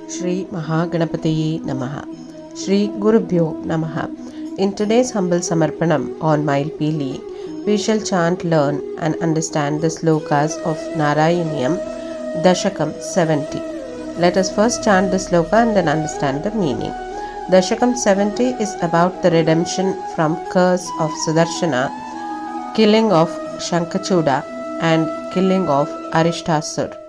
Shri Mahaganapataye Namah. Shri Gurubhyo Namah. In today's humble samarpanam on Mayilpeeli, we shall chant, learn and understand the slokas of Narayaneeyam Dasakam 70. Let us first chant the sloka and then understand the meaning. Dasakam 70 is about the redemption from curse of Sudharshana, killing of Shankhachooda and killing of Arishtaasura.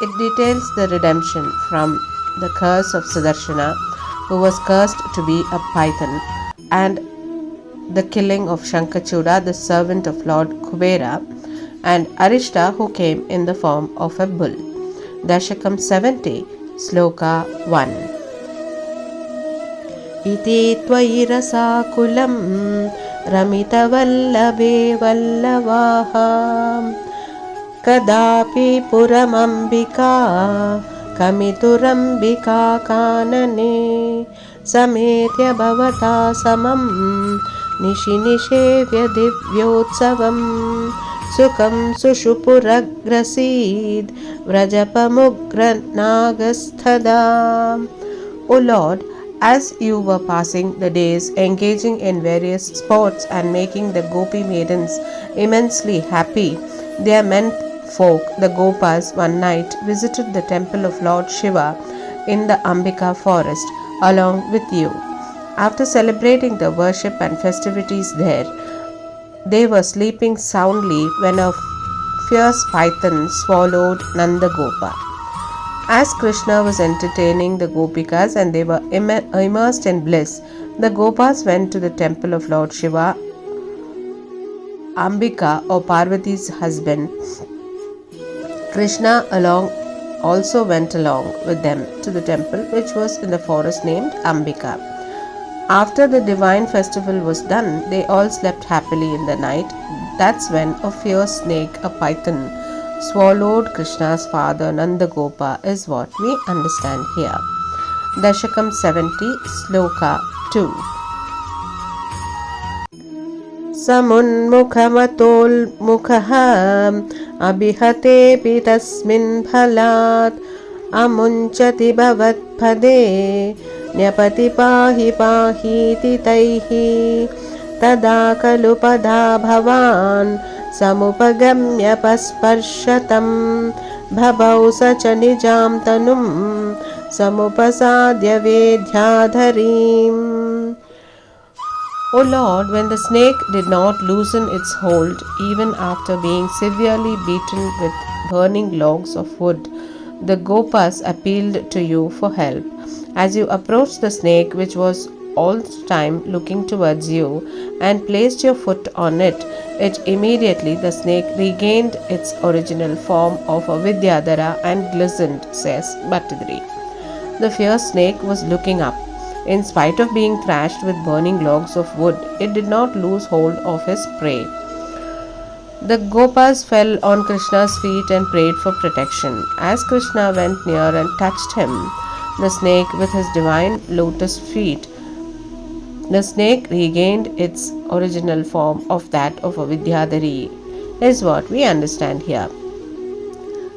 It details the redemption from the curse of Sudharshana, who was cursed to be a python, and the killing of Shankhachooda, the servant of Lord Kubera, and Arishta, who came in the form of a bull. Dashakam 70, Sloka 1. Iti tvayi rasakulam ramita vallabhe vallavaha Kadapi puramambika kamiturambika kanane sametya bhavata samam nishinishevya divyotsavam sukham sushupuragrasid vrajapamugranagastha. O Lord, as you were passing the days engaging in various sports and making the gopi maidens immensely happy, their men folk, the Gopas, one night visited the temple of Lord Shiva in the Ambika forest along with you. After celebrating the worship and festivities there, they were sleeping soundly when a fierce python swallowed Nanda Gopa. As Krishna was entertaining the Gopikas and they were immersed in bliss, the Gopas went to the temple of Lord Shiva, Ambika or Parvati's husband. Krishna also went along with them to the temple which was in the forest named Ambika. After the divine festival was done, they all slept happily in the night. That's when a fierce snake, a python, swallowed Krishna's father Nandagopa is what we understand here. Dashakam 70, Sloka 2. Samunmukhamatolmukha abhihatepi tasmin phalat amunchati bhavatpade nyapati pahi pahiti taihi tada kalupada bhavan samupagamya pasparshatam bhabau sacha nijam tanum samupasadya vedhyadharim. O Lord, when the snake did not loosen its hold, even after being severely beaten with burning logs of wood, the Gopas appealed to you for help. As you approached the snake, which was all the time looking towards you, and placed your foot on it, immediately the snake regained its original form of a Vidyadhara and glistened, says Bhattadri. The fierce snake was looking up. In spite of being thrashed with burning logs of wood, it did not lose hold of his prey. The Gopas fell on Krishna's feet and prayed for protection. As Krishna went near and touched him, the snake with his divine lotus feet, the snake regained its original form of that of a Vidyadhari, is what we understand here.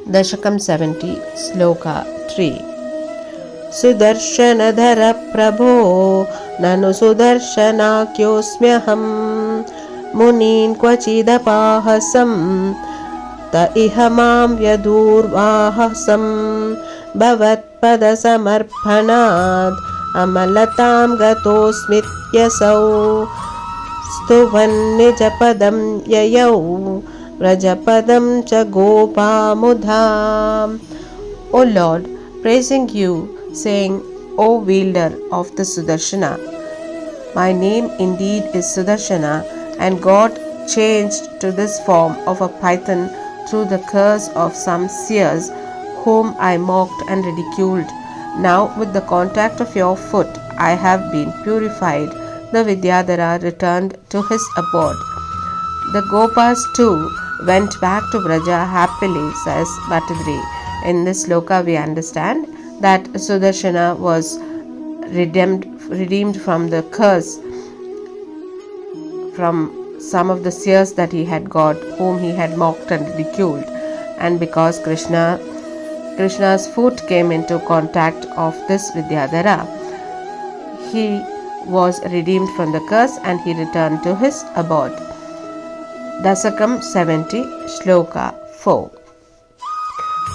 Dashakam 70, Sloka 3. Sudharshana prabho nanu sudarshanakyo'smyaham munin kvachidapahasam ta ihamam vyadurvahasam bhavatpada samarpanad amalatam gatosmityasau stuvan nijapadam yayau vrajapadam cha gopamudha. O Lord, praising you, saying, O wielder of the Sudharshana, my name indeed is Sudharshana, and God changed to this form of a python through the curse of some seers whom I mocked and ridiculed. Now with the contact of your foot I have been purified. The Vidyadhara returned to his abode. The Gopas too went back to Braja happily, says Bhattadri. In this sloka we understand that Sudharshana was redeemed from the curse from some of the seers that he had got, whom he had mocked and ridiculed. And because Krishna Krishna's foot came into contact of this Vidyadhara. He was redeemed from the curse and he returned to his abode. Dasakam 70, Shloka 4.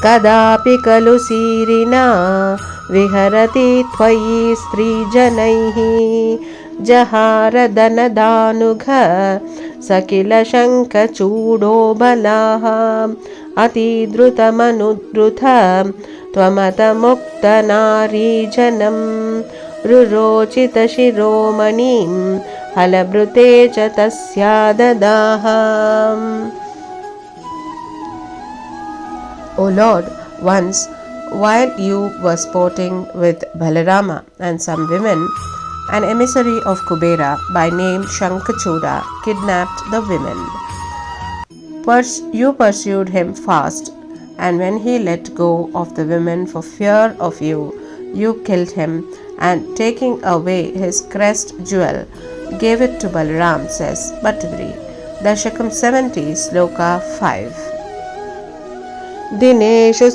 Kadapi kalu sirina viharati tvayi strijanaihi jahara danadhanugha sakila shankhachudo balaha atidrutamανudruta tvamata mukta narijanam rurochita shiromanim halabrute cha tasya dadaham. O Lord, once while you were sporting with Balarama and some women, an emissary of Kubera by name Shankhachooda kidnapped the women. You pursued him fast, and when he let go of the women for fear of you, you killed him, and taking away his crest jewel, gave it to Balaram, says Bhattadri. Dasakam 70, Sloka 5. Dineshu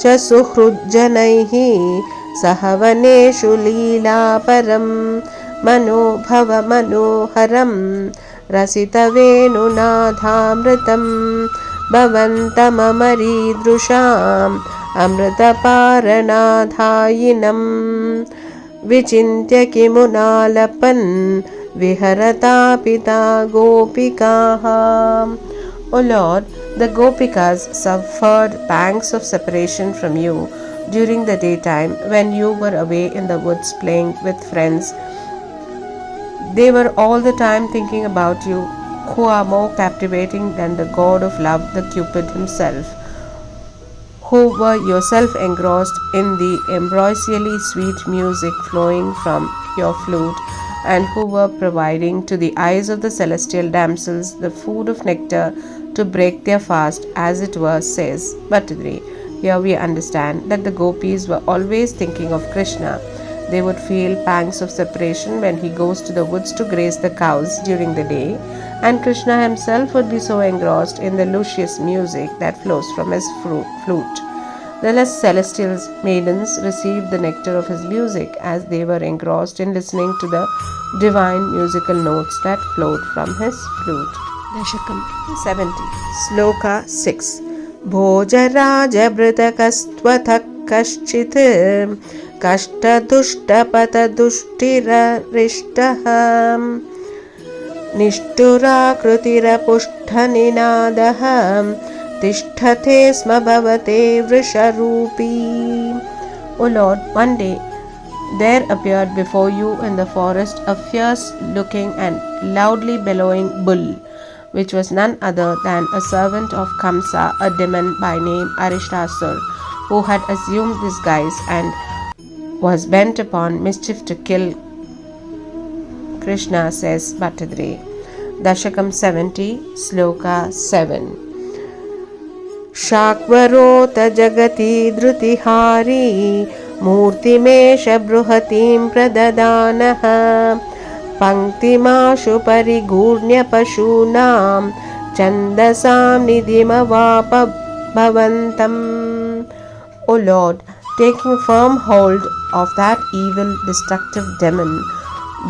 cha suhrujjanaihi sahavaneshu leela param manobhava manoharam rasitavenu nadhamritam bhavantamamaridrusham amritaparanadhayinam vichintya kimunalapan viharata pita gopikaha. O Lord, the Gopikas suffered pangs of separation from you during the daytime when you were away in the woods playing with friends. They were all the time thinking about you, who are more captivating than the god of love, the Cupid himself, who were yourself engrossed in the ambrosially sweet music flowing from your flute, and who were providing to the eyes of the celestial damsels the food of nectar to break their fast, as it were, says Bhattadri. Here we understand that the gopis were always thinking of Krishna. They would feel pangs of separation when he goes to the woods to graze the cows during the day, and Krishna himself would be so engrossed in the luscious music that flows from his flute. The less celestial maidens received the nectar of his music as they were engrossed in listening to the divine musical notes that flowed from his flute. Dashakam 70, Sloka 6. Bhojaraja Britakastvata Kaschit Kashta Dushtapata Dushtira Rishtaham Nishtura Krutira Pushtaninadaham Tishthate Sma Bhavate Vrisharupi. O Lord, one day there appeared before you in the forest a fierce-looking and loudly bellowing bull, which was none other than a servant of Kamsa, a demon by name Arishtaasura, who had assumed this guise and was bent upon mischief to kill Krishna, says Bhattadri. Dashakam 70, Sloka 7. Shakvarota jagati drutihari murtimesha bruhatim pradadanaha Panktimashu parigurnya pashunam chandasam nidimavapa bhavantam. O Lord, taking firm hold of that evil destructive demon,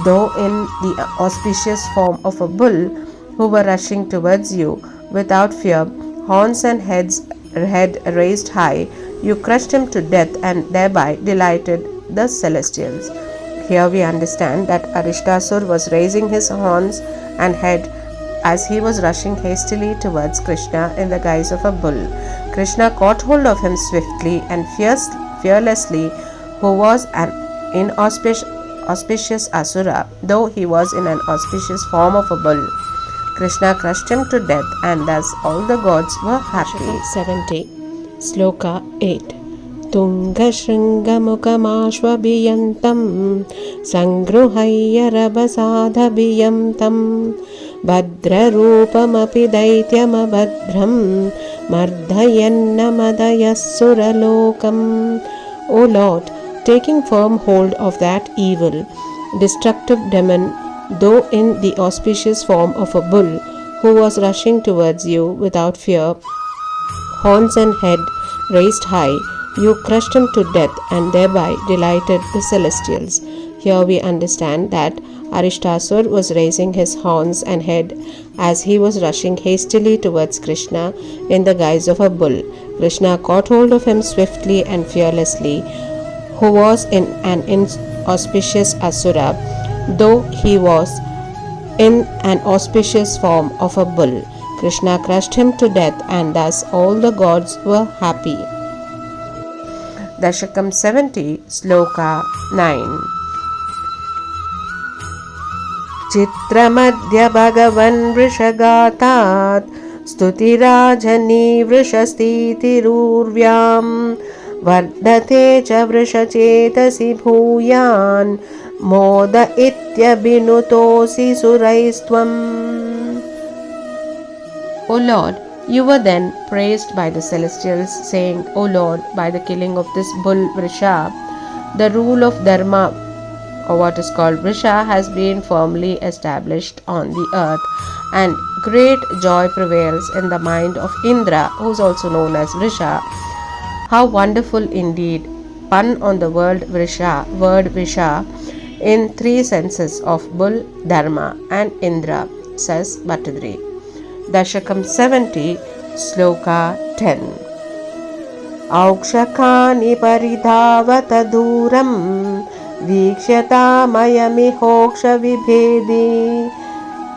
though in the auspicious form of a bull, who were rushing towards you without fear, horns and head raised high, you crushed him to death and thereby delighted the celestials. Here we understand that Arishtaasura was raising his horns and head as he was rushing hastily towards Krishna in the guise of a bull. Krishna caught hold of him swiftly and fearlessly, who was an inauspicious asura, though he was in an auspicious form of a bull. Krishna crushed him to death, and thus all the gods were happy. 70, Sloka 8. Tungashringamukhamashvabiyantam sangruhayyarabhasadhabiyam tam Bhadrarupamapi daityamabhadram mardhayannamadayassuralokam. O Lord, taking firm hold of that evil, destructive demon, though in the auspicious form of a bull, who was rushing towards you without fear, horns and head raised high, you crushed him to death and thereby delighted the celestials. Here we understand that Arishtaasura was raising his horns and head as he was rushing hastily towards Krishna in the guise of a bull. Krishna caught hold of him swiftly and fearlessly, who was in an inauspicious asura, though he was in an auspicious form of a bull. Krishna crushed him to death, and thus all the gods were happy. Dasakam 70, Sloka 9. Chitramadhya Bhagavan Vrishagatat Stutirajani Vrishasthitirurvyam Vardhate cha Vrishachetasi Bhuyan Moda Itya Binutosi Suraistvam. O Lord, you were then praised by the celestials, saying, O Lord, by the killing of this bull Vrisha, the rule of Dharma, or what is called Vrisha, has been firmly established on the earth, and great joy prevails in the mind of Indra, who is also known as Vrisha. How wonderful indeed! Pun on the word Vrisha in three senses of bull, Dharma, and Indra, says Bhattadri. Dasakam 70, Sloka 10. Aukshakani paridhavata duram Vikshata mayamihoksha vibhedi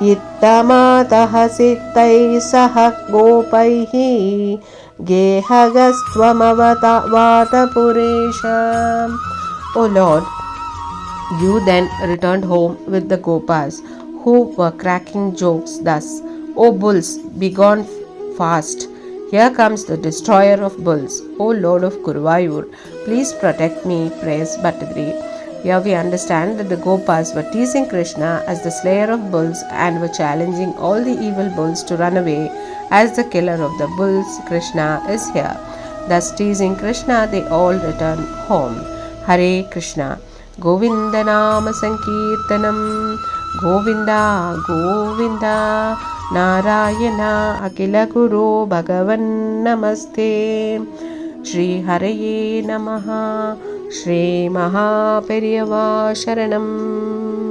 Ittamataha sittai saha gopaihi Gehagastwamavata puresha. O Lord, you then returned home with the Gopas, who were cracking jokes thus, O bulls, begone fast. Here comes the destroyer of bulls. O Lord of Gurubhyo, please protect me, prays Bhattadri. Here we understand that the Gopas were teasing Krishna as the slayer of bulls and were challenging all the evil bulls to run away as the killer of the bulls. Krishna is here. Thus teasing Krishna, they all return home. Hare Krishna. Govinda Nama Sankirtanam. Govinda Govinda. Narayana Akila Guru Bhagavan Namaste. Shri Haraye Namah. Shri Maha Periyava Sharanam.